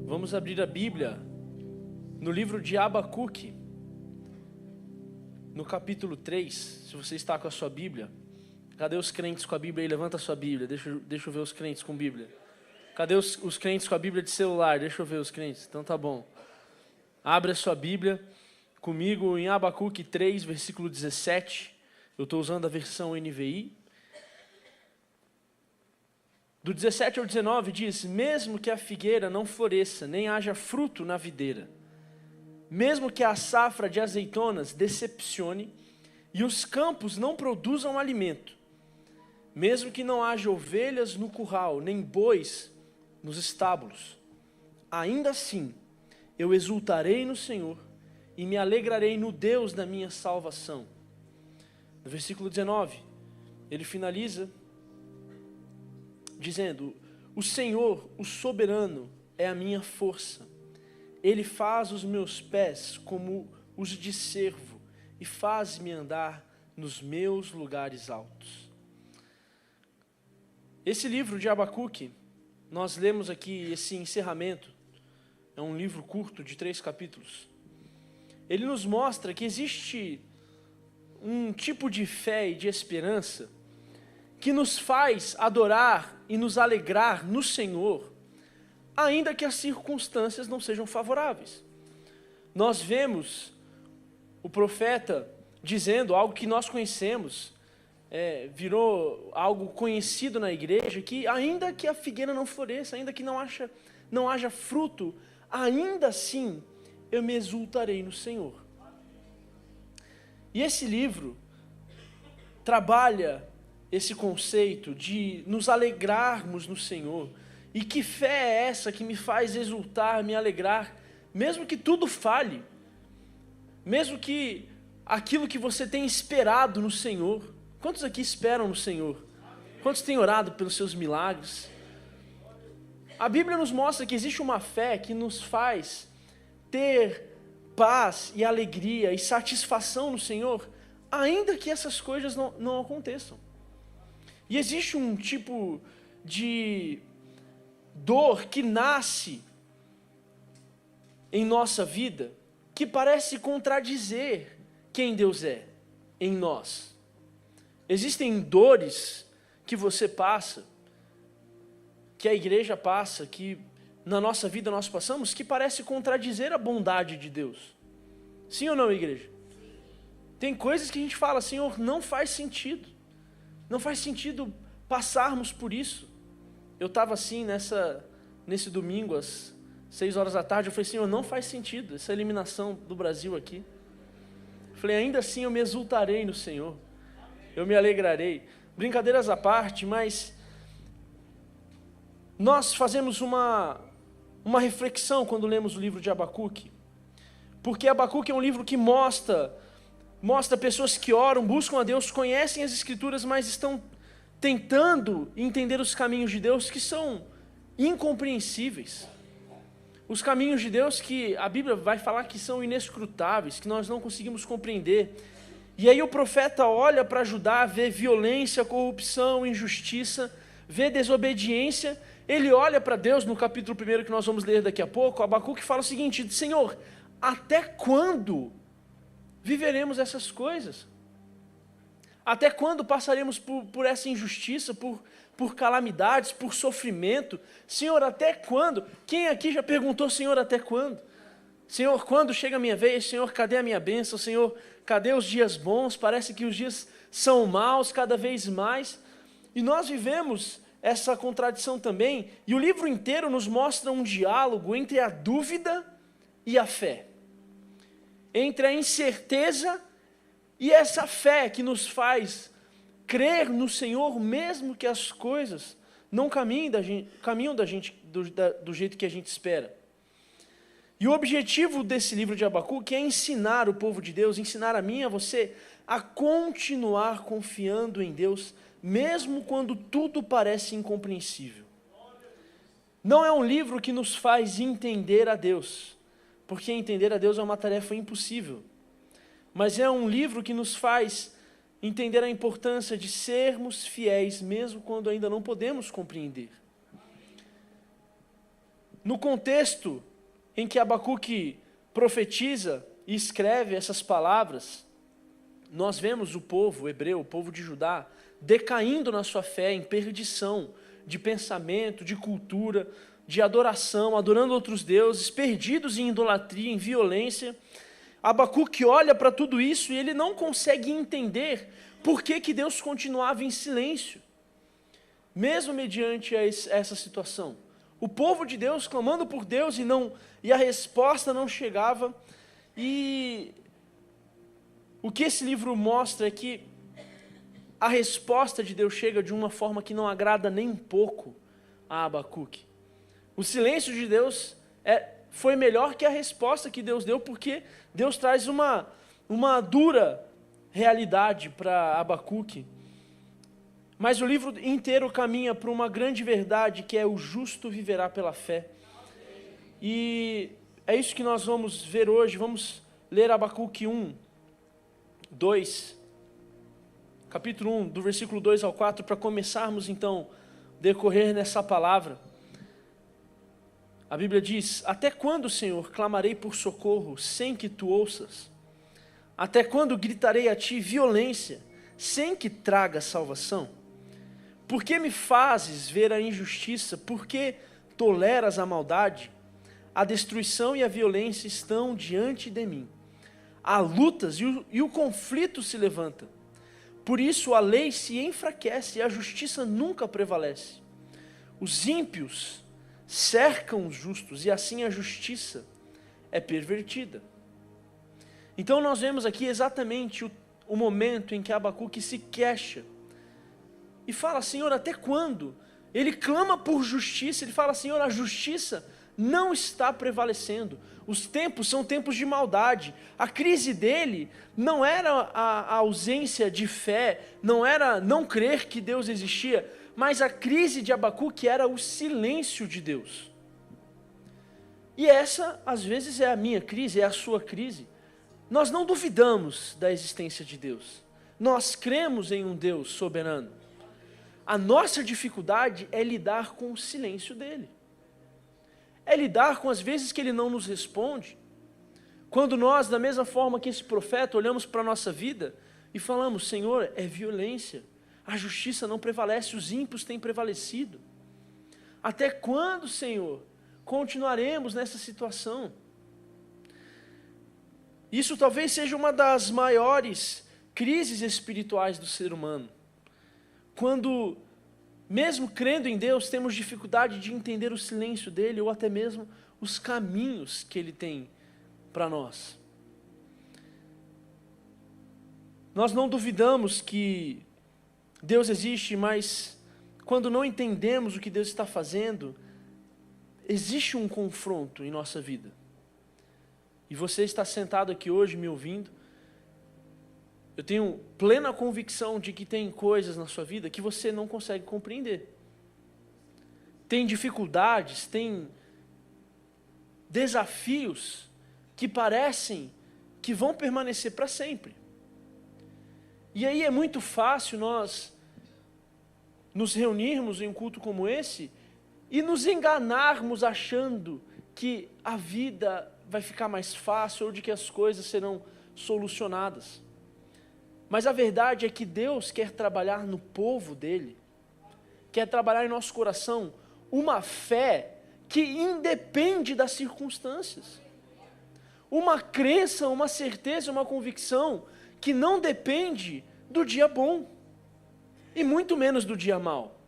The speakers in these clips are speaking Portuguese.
Vamos abrir a Bíblia no livro de Abacuque, no capítulo 3, se você está com a sua Bíblia. Cadê os crentes com a Bíblia aí? Levanta a sua Bíblia, deixa eu ver os crentes com Bíblia. Cadê os crentes com a Bíblia de celular? Deixa eu ver os crentes, então tá bom. Abre a sua Bíblia comigo em Abacuque 3, versículo 17. Eu estou usando a versão NVI. Do 17 ao 19 diz: mesmo que a figueira não floresça, nem haja fruto na videira, mesmo que a safra de azeitonas decepcione e os campos não produzam alimento, mesmo que não haja ovelhas no curral, nem bois nos estábulos, ainda assim eu exultarei no Senhor e me alegrarei no Deus da minha salvação. No versículo 19, ele finaliza dizendo: o Senhor, o soberano, é a minha força. Ele faz os meus pés como os de cervo e faz-me andar nos meus lugares altos. Esse livro de Abacuque, nós lemos aqui esse encerramento, é um livro curto de 3 capítulos. Ele nos mostra que existe um tipo de fé e de esperança que nos faz adorar e nos alegrar no Senhor, ainda que as circunstâncias não sejam favoráveis. Nós vemos o profeta dizendo algo que nós conhecemos, virou algo conhecido na igreja, que ainda que a figueira não floresça, ainda que não haja fruto, ainda assim eu me exultarei no Senhor. E esse livro trabalha esse conceito de nos alegrarmos no Senhor. E que fé é essa que me faz exultar, me alegrar, mesmo que tudo falhe, mesmo que aquilo que você tem esperado no Senhor? Quantos aqui esperam no Senhor? Quantos têm orado pelos seus milagres? A Bíblia nos mostra que existe uma fé que nos faz ter paz e alegria e satisfação no Senhor, ainda que essas coisas não aconteçam. E existe um tipo de dor que nasce em nossa vida, que parece contradizer quem Deus é em nós. Existem dores que você passa, que a igreja passa, que na nossa vida nós passamos, que parece contradizer a bondade de Deus. Sim ou não, igreja? Tem coisas que a gente fala: Senhor, não faz sentido. Não faz sentido passarmos por isso. Eu estava assim nesse domingo, às 6 horas da tarde, eu falei: Senhor, não faz sentido essa eliminação do Brasil aqui. Eu falei: ainda assim eu me exultarei no Senhor, eu me alegrarei. Brincadeiras à parte, mas nós fazemos uma reflexão quando lemos o livro de Abacuque, porque Abacuque é um livro que mostra pessoas que oram, buscam a Deus, conhecem as Escrituras, mas estão tentando entender os caminhos de Deus que são incompreensíveis. Os caminhos de Deus que a Bíblia vai falar que são inescrutáveis, que nós não conseguimos compreender. E aí o profeta olha para ajudar, vê violência, corrupção, injustiça, vê desobediência. Ele olha para Deus no capítulo 1 que nós vamos ler daqui a pouco. Abacuque fala o seguinte: Senhor, até quando viveremos essas coisas? Até quando passaremos por essa injustiça, por calamidades, por sofrimento? Senhor, até quando? Quem aqui já perguntou: Senhor, até quando? Senhor, quando chega a minha vez? Senhor, cadê a minha bênção? Senhor, cadê os dias bons? Parece que os dias são maus cada vez mais. E nós vivemos essa contradição também, e o livro inteiro nos mostra um diálogo entre a dúvida e a fé, entre a incerteza e essa fé que nos faz crer no Senhor, mesmo que as coisas não caminhem do jeito que a gente espera. E o objetivo desse livro de Abacuque é ensinar o povo de Deus, ensinar a mim e a você, a continuar confiando em Deus, mesmo quando tudo parece incompreensível. Não é um livro que nos faz entender a Deus, porque entender a Deus é uma tarefa impossível. Mas é um livro que nos faz entender a importância de sermos fiéis, mesmo quando ainda não podemos compreender. no contexto em que Abacuque profetiza e escreve essas palavras, nós vemos o povo hebreu, o povo de Judá, decaindo na sua fé, em perdição de pensamento, de cultura, de adoração, adorando outros deuses, perdidos em idolatria, em violência. Abacuque olha para tudo isso e ele não consegue entender por que Deus continuava em silêncio, mesmo mediante essa situação. O povo de Deus clamando por Deus e a resposta não chegava. E o que esse livro mostra é que a resposta de Deus chega de uma forma que não agrada nem um pouco a Abacuque. O silêncio de Deus foi melhor que a resposta que Deus deu, porque Deus traz uma dura realidade para Abacuque. Mas o livro inteiro caminha para uma grande verdade, que é o justo viverá pela fé. E é isso que nós vamos ver hoje. Vamos ler Abacuque 1, 2, capítulo 1, do versículo 2 ao 4, para começarmos então decorrer nessa palavra. A Bíblia diz: até quando, Senhor, clamarei por socorro sem que tu ouças? Até quando gritarei a ti violência sem que traga salvação? Por que me fazes ver a injustiça? Por que toleras a maldade? A destruição e a violência estão diante de mim. Há lutas e o conflito se levanta. Por isso a lei se enfraquece e a justiça nunca prevalece. Os ímpios cercam os justos e assim a justiça é pervertida. Então nós vemos aqui exatamente o momento em que Abacuque se queixa e fala: Senhor, até quando? Ele clama por justiça, ele fala: Senhor, a justiça não está prevalecendo. Os tempos são tempos de maldade. A crise dele não era a ausência de fé, não era não crer que Deus existia, mas a crise de Abacuque era o silêncio de Deus. E essa, às vezes, é a minha crise, é a sua crise. Nós não duvidamos da existência de Deus. Nós cremos em um Deus soberano. A nossa dificuldade é lidar com o silêncio dele. É lidar com as vezes que ele não nos responde. Quando nós, da mesma forma que esse profeta, olhamos para a nossa vida e falamos: Senhor, é violência. A justiça não prevalece, os ímpios têm prevalecido. Até quando, Senhor, continuaremos nessa situação? Isso talvez seja uma das maiores crises espirituais do ser humano. Quando, mesmo crendo em Deus, temos dificuldade de entender o silêncio dele ou até mesmo os caminhos que ele tem para nós. Nós não duvidamos que Deus existe, mas quando não entendemos o que Deus está fazendo, existe um confronto em nossa vida. E você está sentado aqui hoje me ouvindo, eu tenho plena convicção de que tem coisas na sua vida que você não consegue compreender. Tem dificuldades, tem desafios que parecem que vão permanecer para sempre. E aí é muito fácil nós nos reunirmos em um culto como esse e nos enganarmos achando que a vida vai ficar mais fácil ou de que as coisas serão solucionadas. Mas a verdade é que Deus quer trabalhar no povo dele, quer trabalhar em nosso coração uma fé que independe das circunstâncias. Uma crença, uma certeza, uma convicção que não depende do dia bom e muito menos do dia mau.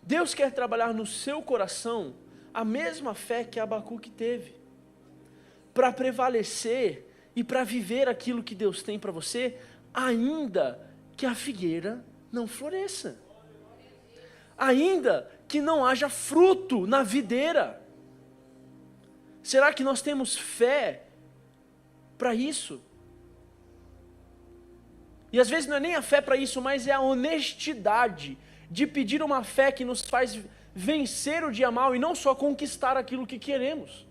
Deus quer trabalhar no seu coração a mesma fé que Abacuque teve, para prevalecer e para viver aquilo que Deus tem para você, ainda que a figueira não floresça, ainda que não haja fruto na videira. Será que nós temos fé para isso? E às vezes não é nem a fé para isso, mas é a honestidade de pedir uma fé que nos faz vencer o dia mau e não só conquistar aquilo que queremos.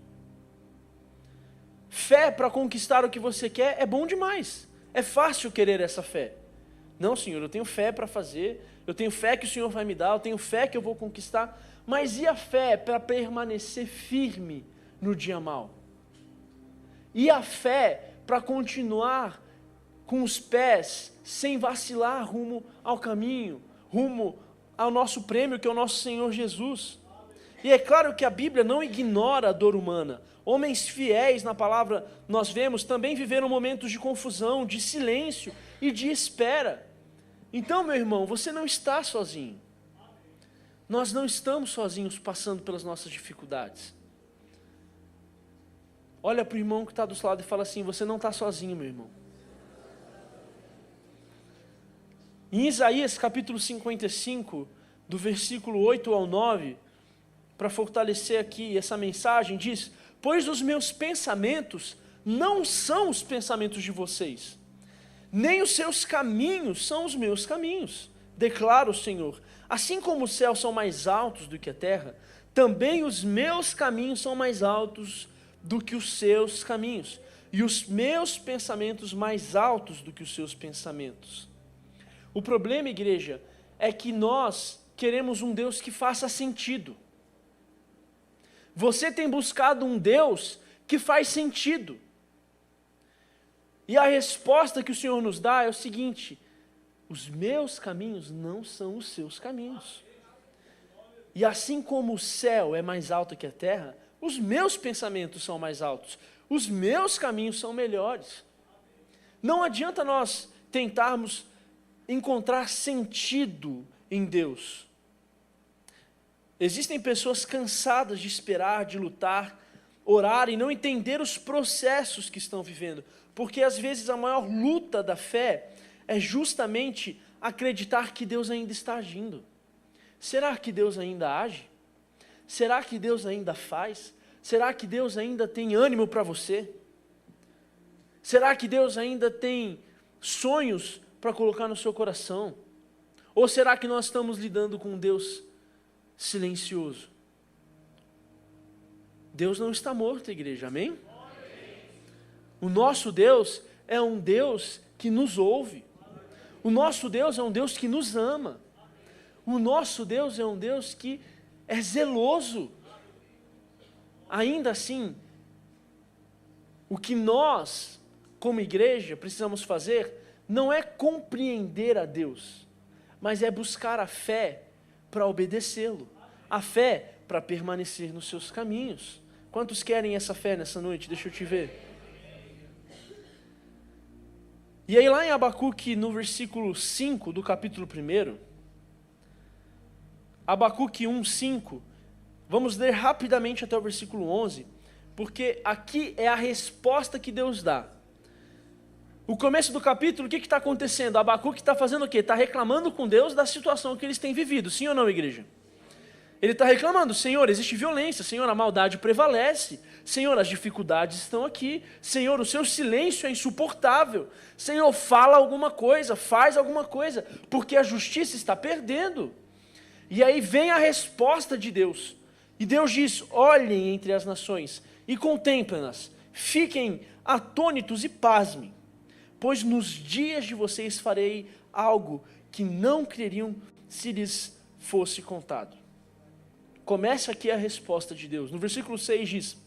Fé para conquistar o que você quer é bom demais. É fácil querer essa fé. Não, Senhor, eu tenho fé para fazer, eu tenho fé que o Senhor vai me dar, eu tenho fé que eu vou conquistar, Mas e a fé para permanecer firme no dia mau? E a fé para continuar com os pés sem vacilar rumo ao caminho, rumo ao nosso prêmio, que é o nosso Senhor Jesus? E é claro que a Bíblia não ignora a dor humana. Homens fiéis na palavra, nós vemos, também viveram momentos de confusão, de silêncio e de espera. Então, meu irmão, você não está sozinho. Nós não estamos sozinhos passando pelas nossas dificuldades. Olha para o irmão que está do seu lado e fala assim: você não está sozinho, meu irmão. Em Isaías capítulo 55, do versículo 8 ao 9, para fortalecer aqui essa mensagem, diz: pois os meus pensamentos não são os pensamentos de vocês, nem os seus caminhos são os meus caminhos, declara o Senhor. Assim como os céus são mais altos do que a terra, também os meus caminhos são mais altos do que os seus caminhos, e os meus pensamentos mais altos do que os seus pensamentos. O problema, igreja, é que nós queremos um Deus que faça sentido. Você tem buscado um Deus que faz sentido. E a resposta que o Senhor nos dá é o seguinte: os meus caminhos não são os seus caminhos. E assim como o céu é mais alto que a terra, os meus pensamentos são mais altos, os meus caminhos são melhores. Não adianta nós tentarmos encontrar sentido em Deus. Existem pessoas cansadas de esperar, de lutar, orar e não entender os processos que estão vivendo, porque às vezes a maior luta da fé é justamente acreditar que Deus ainda está agindo. Será que Deus ainda age? Será que Deus ainda faz? Será que Deus ainda tem ânimo para você? Será que Deus ainda tem sonhos para colocar no seu coração? Ou será que nós estamos lidando com um Deus silencioso? Deus não está morto, igreja, amém? O nosso Deus é um Deus que nos ouve. O nosso Deus é um Deus que nos ama. O nosso Deus é um Deus que é zeloso. Ainda assim, o que nós, como igreja, precisamos fazer não é compreender a Deus, mas é buscar a fé para obedecê-lo, a fé para permanecer nos seus caminhos. Quantos querem essa fé nessa noite? Deixa eu te ver. E aí lá em Abacuque, no versículo 5 do capítulo 1, Abacuque 1:5, vamos ler rapidamente até o versículo 11, porque aqui é a resposta que Deus dá. O começo do capítulo, o que está acontecendo? Abacuque está fazendo o quê? Está reclamando com Deus da situação que eles têm vivido, sim ou não, igreja? Ele está reclamando: Senhor, existe violência, Senhor, a maldade prevalece, Senhor, as dificuldades estão aqui, Senhor, o seu silêncio é insuportável, Senhor, fala alguma coisa, faz alguma coisa, porque a justiça está perdendo. E aí vem a resposta de Deus, e Deus diz: olhem entre as nações e contemplem-nas, fiquem atônitos e pasmem, pois nos dias de vocês farei algo que não creriam se lhes fosse contado. Começa aqui a resposta de Deus. No versículo 6 diz: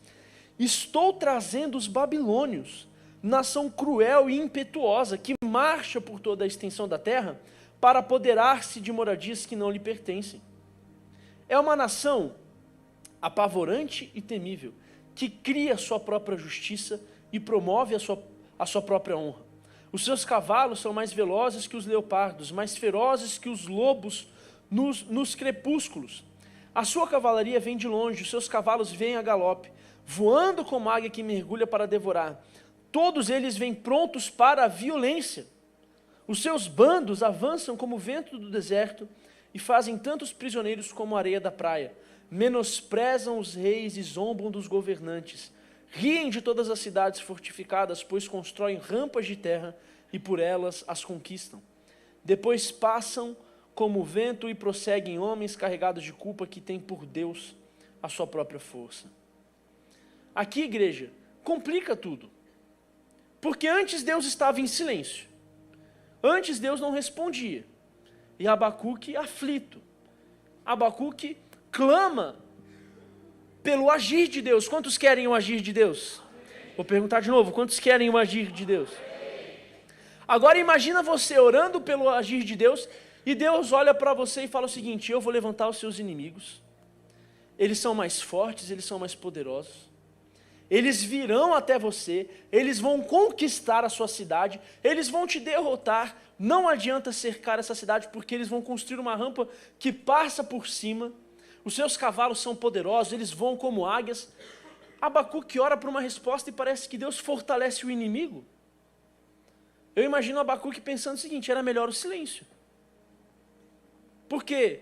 estou trazendo os babilônios, nação cruel e impetuosa, que marcha por toda a extensão da terra, para apoderar-se de moradias que não lhe pertencem. É uma nação apavorante e temível, que cria a sua própria justiça e promove a sua própria honra. Os seus cavalos são mais velozes que os leopardos, mais ferozes que os lobos nos crepúsculos. A sua cavalaria vem de longe, os seus cavalos vêm a galope, voando como águia que mergulha para devorar. Todos eles vêm prontos para a violência. Os seus bandos avançam como o vento do deserto e fazem tantos prisioneiros como a areia da praia. Menosprezam os reis e zombam dos governantes. Riem de todas as cidades fortificadas, pois constroem rampas de terra e por elas as conquistam. Depois passam como o vento e prosseguem homens carregados de culpa que têm por Deus a sua própria força. Aqui, igreja, complica tudo. Porque antes Deus estava em silêncio. Antes Deus não respondia. E Abacuque aflito. Abacuque clama pelo agir de Deus. Quantos querem o agir de Deus? Vou perguntar de novo, quantos querem o agir de Deus? Agora imagina você orando pelo agir de Deus, e Deus olha para você e fala o seguinte: eu vou levantar os seus inimigos, eles são mais fortes, eles são mais poderosos, eles virão até você, eles vão conquistar a sua cidade, eles vão te derrotar, não adianta cercar essa cidade, porque eles vão construir uma rampa que passa por cima, os seus cavalos são poderosos, eles voam como águias. Abacuque ora por uma resposta e parece que Deus fortalece o inimigo. Eu imagino Abacuque pensando o seguinte: era melhor o silêncio. Porque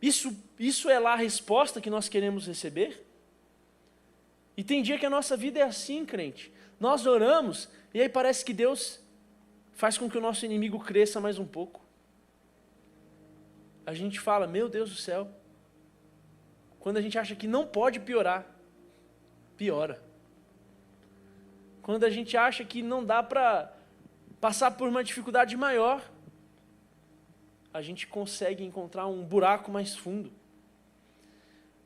isso é lá a resposta que nós queremos receber? E tem dia que a nossa vida é assim, crente. Nós oramos e aí parece que Deus faz com que o nosso inimigo cresça mais um pouco. A gente fala: meu Deus do céu. Quando a gente acha que não pode piorar, piora. Quando a gente acha que não dá para passar por uma dificuldade maior, a gente consegue encontrar um buraco mais fundo.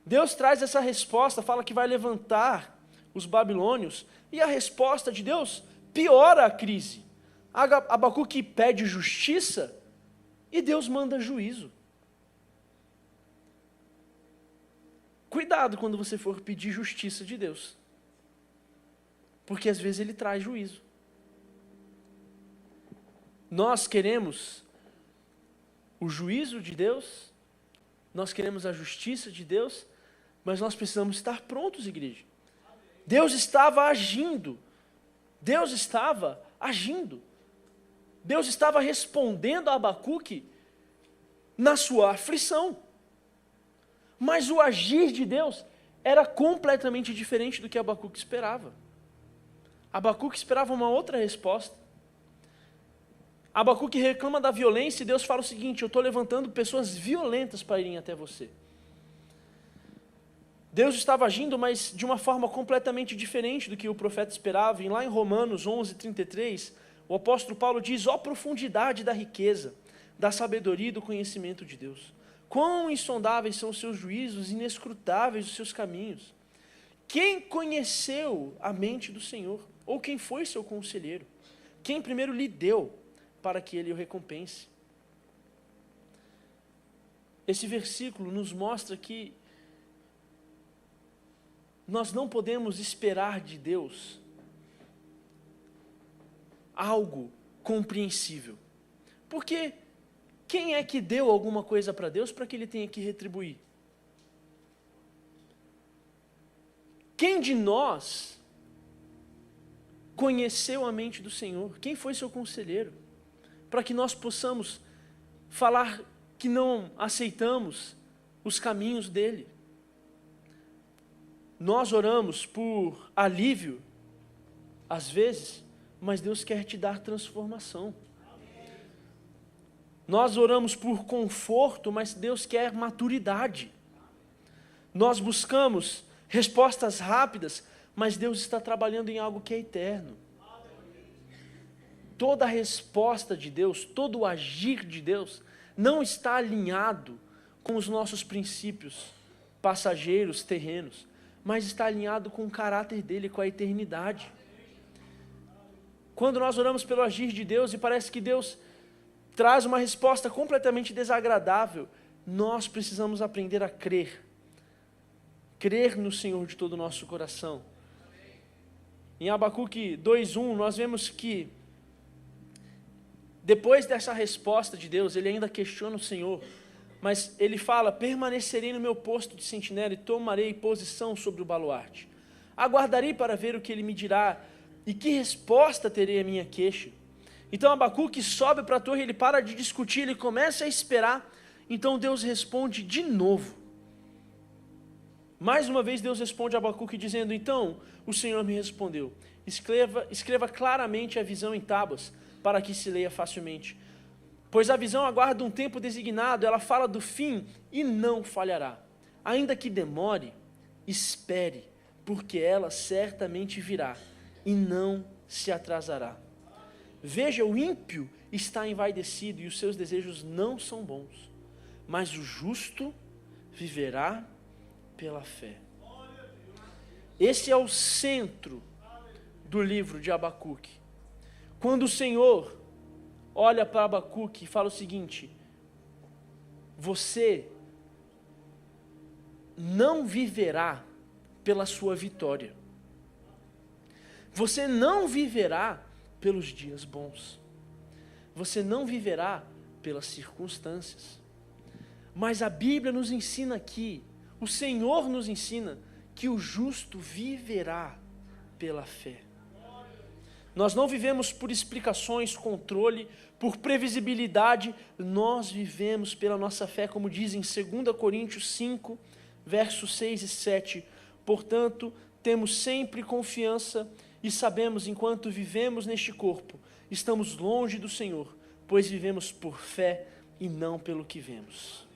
Deus traz essa resposta, fala que vai levantar os babilônios, e a resposta de Deus piora a crise. Abacuque pede justiça e Deus manda juízo. Cuidado quando você for pedir justiça de Deus, porque às vezes Ele traz juízo. Nós queremos o juízo de Deus, nós queremos a justiça de Deus, mas nós precisamos estar prontos, igreja. Deus estava agindo, Deus estava agindo, Deus estava respondendo a Abacuque na sua aflição, mas o agir de Deus era completamente diferente do que Abacuque esperava. Abacuque esperava uma outra resposta. Abacuque reclama da violência e Deus fala o seguinte: eu estou levantando pessoas violentas para irem até você. Deus estava agindo, mas de uma forma completamente diferente do que o profeta esperava. E lá em Romanos 11:33, o apóstolo Paulo diz: ó profundidade da riqueza, da sabedoria e do conhecimento de Deus. Quão insondáveis são os seus juízos, inescrutáveis os seus caminhos. Quem conheceu a mente do Senhor? Ou quem foi seu conselheiro? Quem primeiro lhe deu para que ele o recompense? Esse versículo nos mostra que nós não podemos esperar de Deus algo compreensível. Porque quem é que deu alguma coisa para Deus para que Ele tenha que retribuir? Quem de nós conheceu a mente do Senhor? Quem foi seu conselheiro? Para que nós possamos falar que não aceitamos os caminhos dEle. Nós oramos por alívio, às vezes, mas Deus quer te dar transformação. Nós oramos por conforto, mas Deus quer maturidade. Nós buscamos respostas rápidas, mas Deus está trabalhando em algo que é eterno. Toda a resposta de Deus, todo o agir de Deus, não está alinhado com os nossos princípios passageiros, terrenos, mas está alinhado com o caráter dele, com a eternidade. Quando nós oramos pelo agir de Deus e parece que Deus traz uma resposta completamente desagradável, nós precisamos aprender a crer. Crer no Senhor de todo o nosso coração. Em Abacuque 2:1, nós vemos que depois dessa resposta de Deus, ele ainda questiona o Senhor, mas ele fala: permanecerei no meu posto de sentinela e tomarei posição sobre o baluarte. Aguardarei para ver o que ele me dirá e que resposta terei à minha queixa. Então Abacuque sobe para a torre, ele para de discutir, ele começa a esperar. Então Deus responde de novo. Mais uma vez Deus responde a Abacuque dizendo: então o Senhor me respondeu, escreva claramente a visão em tábuas, para que se leia facilmente. Pois a visão aguarda um tempo designado, ela fala do fim e não falhará. Ainda que demore, espere, porque ela certamente virá e não se atrasará. Veja, o ímpio está envaidecido e os seus desejos não são bons, mas o justo viverá pela fé. Esse é o centro do livro de Abacuque. Quando o Senhor olha para Abacuque e fala o seguinte: você não viverá pela sua vitória. Você não viverá pelos dias bons. Você não viverá pelas circunstâncias. Mas a Bíblia nos ensina aqui, o Senhor nos ensina que o justo viverá pela fé. Nós não vivemos por explicações, controle, por previsibilidade, nós vivemos pela nossa fé, como diz em 2 Coríntios 5, versos 6 e 7. Portanto, temos sempre confiança e sabemos, enquanto vivemos neste corpo, estamos longe do Senhor, pois vivemos por fé e não pelo que vemos.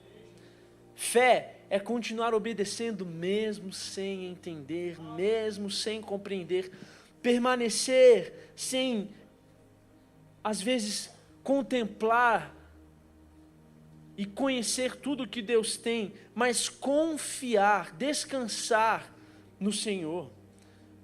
Fé é continuar obedecendo mesmo sem entender, mesmo sem compreender, permanecer sem, às vezes, contemplar e conhecer tudo que Deus tem, mas confiar, descansar no Senhor.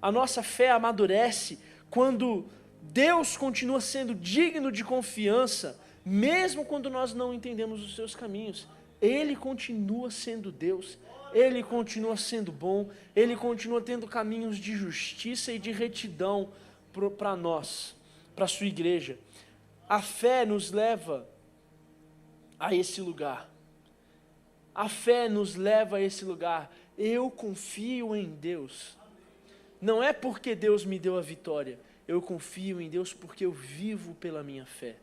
A nossa fé amadurece quando Deus continua sendo digno de confiança, mesmo quando nós não entendemos os seus caminhos. Ele continua sendo Deus, Ele continua sendo bom, Ele continua tendo caminhos de justiça e de retidão para nós, para a sua igreja. A fé nos leva a esse lugar. A fé nos leva a esse lugar. Eu confio em Deus. Não é porque Deus me deu a vitória, eu confio em Deus porque eu vivo pela minha fé.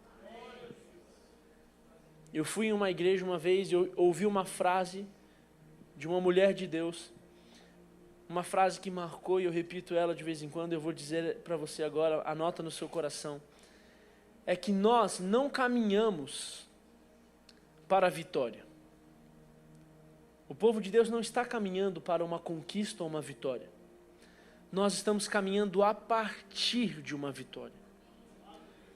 Eu fui em uma igreja uma vez e eu ouvi uma frase de uma mulher de Deus, uma frase que marcou e eu repito ela de vez em quando, eu vou dizer para você agora, anota no seu coração, é que nós não caminhamos para a vitória. O povo de Deus não está caminhando para uma conquista ou uma vitória. Nós estamos caminhando a partir de uma vitória.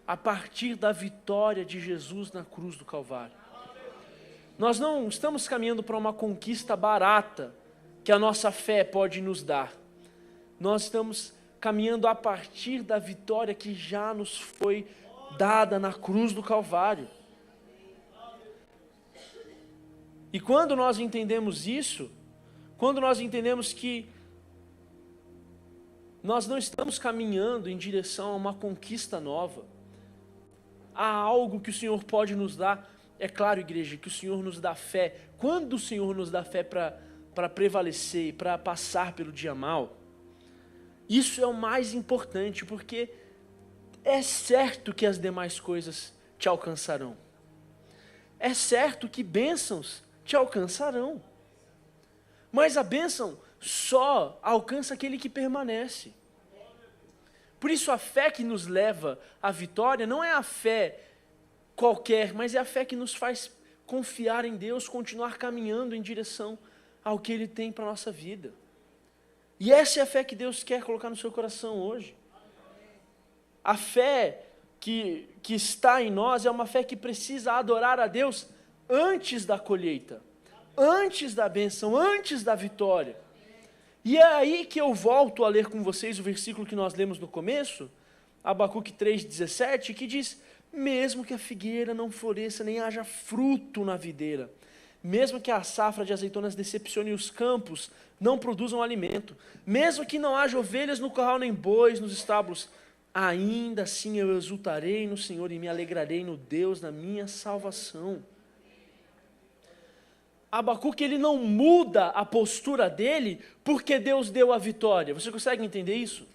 A partir da vitória de Jesus na cruz do Calvário. Nós não estamos caminhando para uma conquista barata que a nossa fé pode nos dar. Nós estamos caminhando a partir da vitória que já nos foi dada na cruz do Calvário. E quando nós entendemos isso, quando nós entendemos que nós não estamos caminhando em direção a uma conquista nova, há algo que o Senhor pode nos dar. É claro, igreja, que o Senhor nos dá fé. Quando o Senhor nos dá fé para prevalecer e para passar pelo dia mal, isso é o mais importante, porque é certo que as demais coisas te alcançarão. É certo que bênçãos te alcançarão. Mas a bênção só alcança aquele que permanece. Por isso a fé que nos leva à vitória não é a fé qualquer, mas é a fé que nos faz confiar em Deus, continuar caminhando em direção ao que Ele tem para a nossa vida. E essa é a fé que Deus quer colocar no seu coração hoje. A fé que está em nós é uma fé que precisa adorar a Deus antes da colheita, antes da bênção, antes da vitória. E é aí que eu volto a ler com vocês o versículo que nós lemos no começo, Abacuque 3,17, que diz: mesmo que a figueira não floresça, nem haja fruto na videira, mesmo que a safra de azeitonas decepcione os campos, não produzam alimento, mesmo que não haja ovelhas no curral nem bois nos estábulos, ainda assim eu exultarei no Senhor e me alegrarei no Deus da minha salvação. Abacuque, ele não muda a postura dele porque Deus deu a vitória. Você consegue entender isso?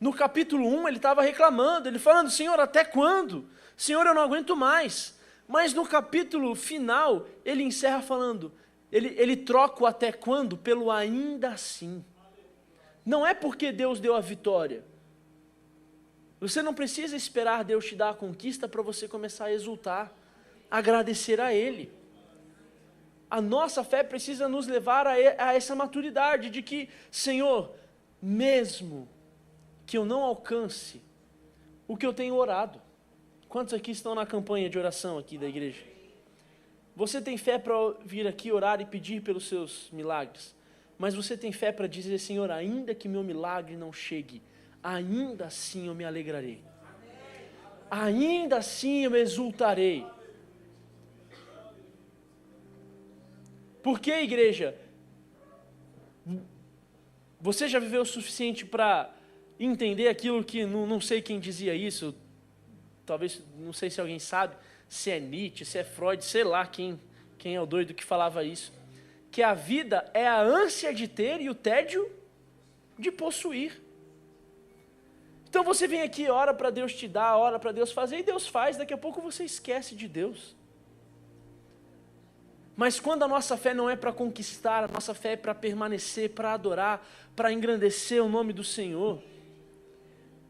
No capítulo 1 ele estava reclamando, ele falando: Senhor, até quando? Senhor, eu não aguento mais. Mas no capítulo final ele encerra falando, ele troca o até quando pelo ainda assim. Não é porque Deus deu a vitória. Você não precisa esperar Deus te dar a conquista para você começar a exultar, agradecer a Ele. A nossa fé precisa nos levar a essa maturidade de que, Senhor, mesmo que eu não alcance o que eu tenho orado. Quantos aqui estão na campanha de oração aqui da igreja? Você tem fé para vir aqui orar e pedir pelos seus milagres? Mas você tem fé para dizer, Senhor, ainda que meu milagre não chegue, ainda assim eu me alegrarei. Ainda assim eu exultarei. Por que, igreja? Você já viveu o suficiente para entender aquilo que, não sei quem dizia isso, talvez, não sei se alguém sabe, se é Nietzsche, se é Freud, sei lá quem é o doido que falava isso, que a vida é a ânsia de ter e o tédio de possuir. Então você vem aqui, ora para Deus te dar, ora para Deus fazer, e Deus faz, daqui a pouco você esquece de Deus. Mas quando a nossa fé não é para conquistar, a nossa fé é para permanecer, para adorar, para engrandecer o nome do Senhor,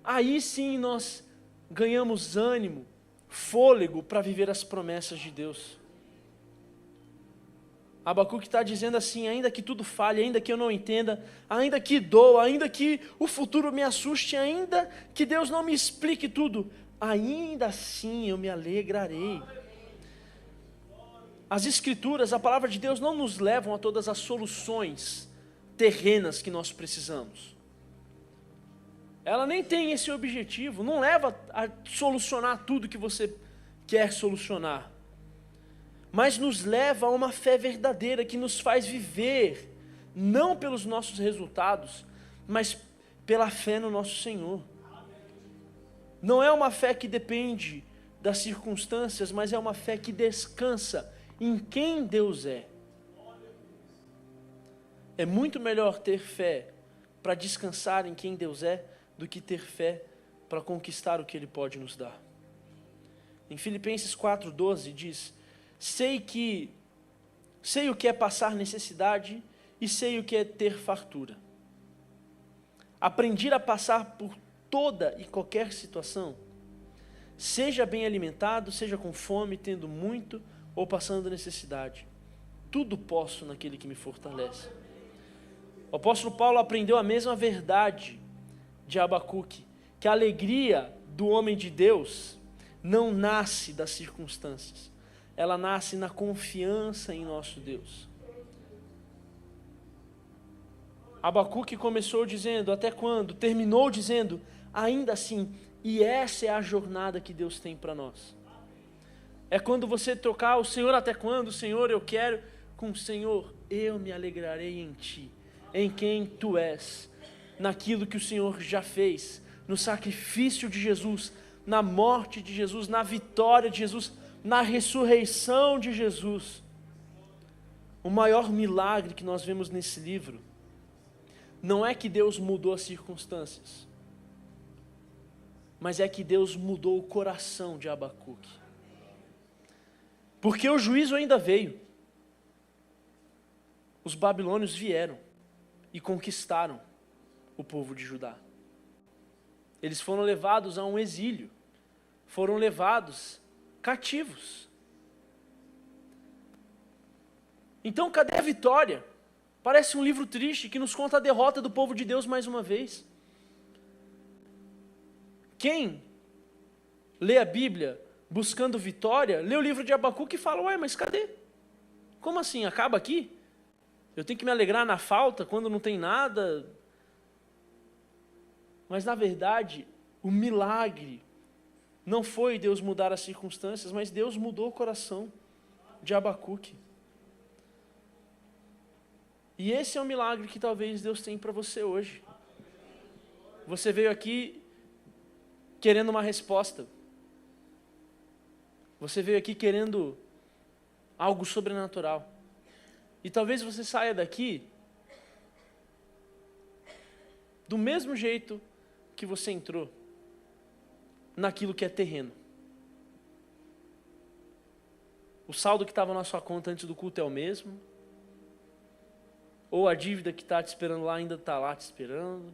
aí sim nós ganhamos ânimo, fôlego para viver as promessas de Deus. Abacuque está dizendo assim, ainda que tudo falhe, ainda que eu não entenda, ainda que doa, ainda que o futuro me assuste, ainda que Deus não me explique tudo, ainda assim eu me alegrarei. As Escrituras, a palavra de Deus não nos levam a todas as soluções terrenas que nós precisamos. Ela nem tem esse objetivo, não leva a solucionar tudo que você quer solucionar. Mas nos leva a uma fé verdadeira que nos faz viver, não pelos nossos resultados, mas pela fé no nosso Senhor. Não é uma fé que depende das circunstâncias, mas é uma fé que descansa em quem Deus é. É muito melhor ter fé para descansar em quem Deus é, do que ter fé para conquistar o que Ele pode nos dar. Em Filipenses 4,12 diz: Sei o que é passar necessidade e sei o que é ter fartura. Aprendi a passar por toda e qualquer situação, seja bem alimentado, seja com fome, tendo muito ou passando necessidade. Tudo posso naquele que me fortalece. O apóstolo Paulo aprendeu a mesma verdade de Abacuque, que a alegria do homem de Deus não nasce das circunstâncias, ela nasce na confiança em nosso Deus. Abacuque começou dizendo, até quando? Terminou dizendo, ainda assim, e essa é a jornada que Deus tem para nós. É quando você trocar o Senhor até quando, Senhor eu quero, com o Senhor eu me alegrarei em Ti, em quem Tu és, naquilo que o Senhor já fez, no sacrifício de Jesus, na morte de Jesus, na vitória de Jesus, na ressurreição de Jesus. O maior milagre que nós vemos nesse livro não é que Deus mudou as circunstâncias, mas é que Deus mudou o coração de Abacuque. Porque o juízo ainda veio. Os babilônios vieram e conquistaram o povo de Judá. Eles foram levados a um exílio, foram levados cativos. Então, cadê a vitória? Parece um livro triste que nos conta a derrota do povo de Deus mais uma vez. Quem lê a Bíblia buscando vitória, lê o livro de Abacuque e fala, ué, mas cadê? Como assim? Acaba aqui? Eu tenho que me alegrar na falta quando não tem nada? Mas na verdade, o milagre não foi Deus mudar as circunstâncias, mas Deus mudou o coração de Abacuque. E esse é o milagre que talvez Deus tem para você hoje. Você veio aqui querendo uma resposta. Você veio aqui querendo algo sobrenatural. E talvez você saia daqui do mesmo jeito que você entrou, naquilo que é terreno. O saldo que estava na sua conta antes do culto é o mesmo, ou a dívida que está te esperando lá ainda está lá te esperando,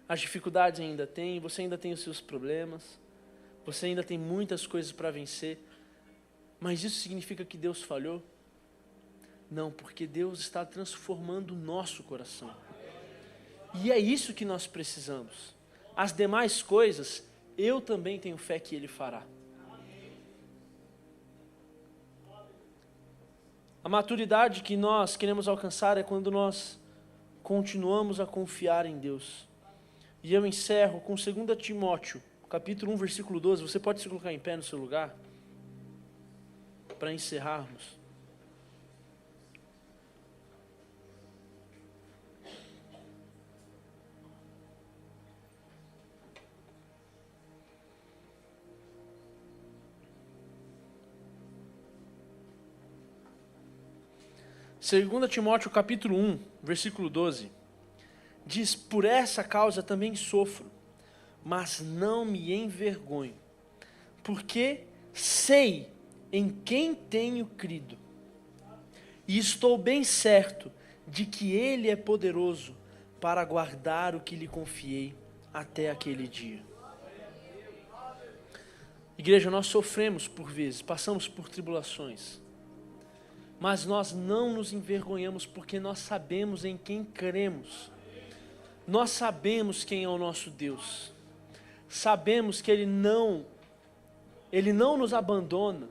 as dificuldades ainda tem, você ainda tem os seus problemas, você ainda tem muitas coisas para vencer, mas isso significa que Deus falhou? Não, porque Deus está transformando o nosso coração. E é isso que nós precisamos. As demais coisas, eu também tenho fé que Ele fará. A maturidade que nós queremos alcançar é quando nós continuamos a confiar em Deus. E eu encerro com 2 Timóteo, capítulo 1, versículo 12. Você pode se colocar em pé no seu lugar? Para encerrarmos. Segundo Timóteo capítulo 1, versículo 12, diz: por essa causa também sofro, mas não me envergonho, porque sei em quem tenho crido, e estou bem certo de que Ele é poderoso para guardar o que lhe confiei até aquele dia. Igreja, nós sofremos por vezes, passamos por tribulações, mas nós não nos envergonhamos porque nós sabemos em quem cremos. Nós sabemos quem é o nosso Deus. Sabemos que Ele não nos abandona.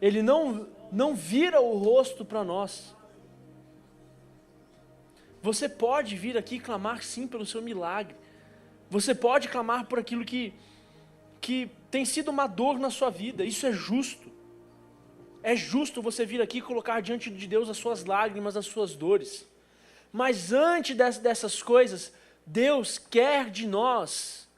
Ele não vira o rosto para nós. Você pode vir aqui clamar sim pelo seu milagre. Você pode clamar por aquilo que tem sido uma dor na sua vida. Isso é justo. É justo você vir aqui e colocar diante de Deus as suas lágrimas, as suas dores. Mas antes dessas coisas, Deus quer de nós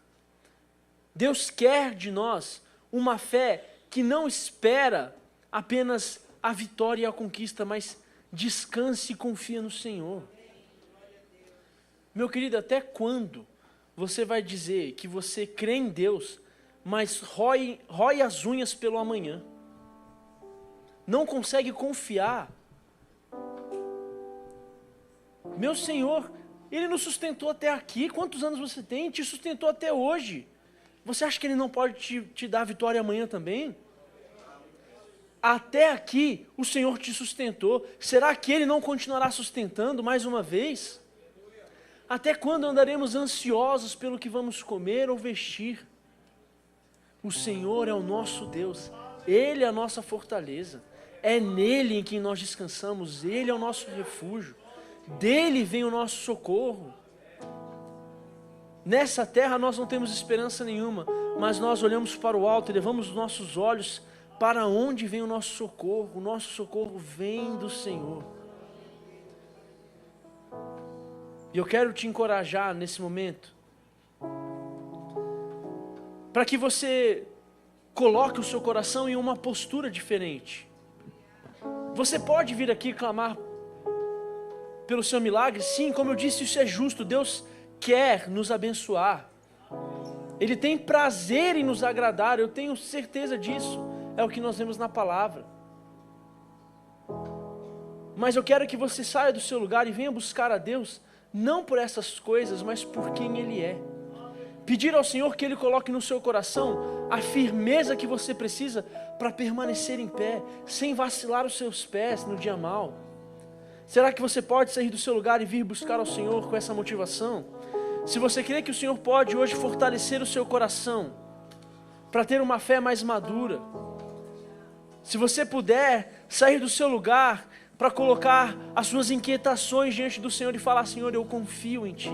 uma fé que não espera apenas a vitória e a conquista, mas descanse e confia no Senhor. Meu querido, até quando você vai dizer que você crê em Deus, mas rói as unhas pelo amanhã? Não consegue confiar. Meu Senhor, Ele nos sustentou até aqui. Quantos anos você tem? Te sustentou até hoje. Você acha que Ele não pode te dar vitória amanhã também? Até aqui o Senhor te sustentou. Será que Ele não continuará sustentando mais uma vez? Até quando andaremos ansiosos pelo que vamos comer ou vestir? O Senhor é o nosso Deus. Ele é a nossa fortaleza. É nele em quem nós descansamos. Ele é o nosso refúgio. Dele vem o nosso socorro. Nessa terra nós não temos esperança nenhuma, mas nós olhamos para o alto e levamos os nossos olhos para onde vem o nosso socorro. O nosso socorro vem do Senhor. E eu quero te encorajar nesse momento, para que você coloque o seu coração em uma postura diferente. Você pode vir aqui clamar pelo seu milagre? Sim, como eu disse, isso é justo. Deus quer nos abençoar. Ele tem prazer em nos agradar, eu tenho certeza disso. É o que nós vemos na palavra. Mas eu quero que você saia do seu lugar e venha buscar a Deus, não por essas coisas, mas por quem Ele é. Pedir ao Senhor que Ele coloque no seu coração a firmeza que você precisa para permanecer em pé, sem vacilar os seus pés no dia mau. Será que você pode sair do seu lugar e vir buscar ao Senhor com essa motivação? Se você crê que o Senhor pode hoje fortalecer o seu coração, para ter uma fé mais madura, se você puder sair do seu lugar para colocar as suas inquietações diante do Senhor e falar: Senhor, eu confio em Ti.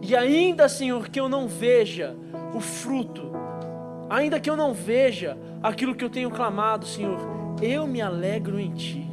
E ainda, Senhor, que eu não veja o fruto, ainda que eu não veja aquilo que eu tenho clamado, Senhor, eu me alegro em Ti.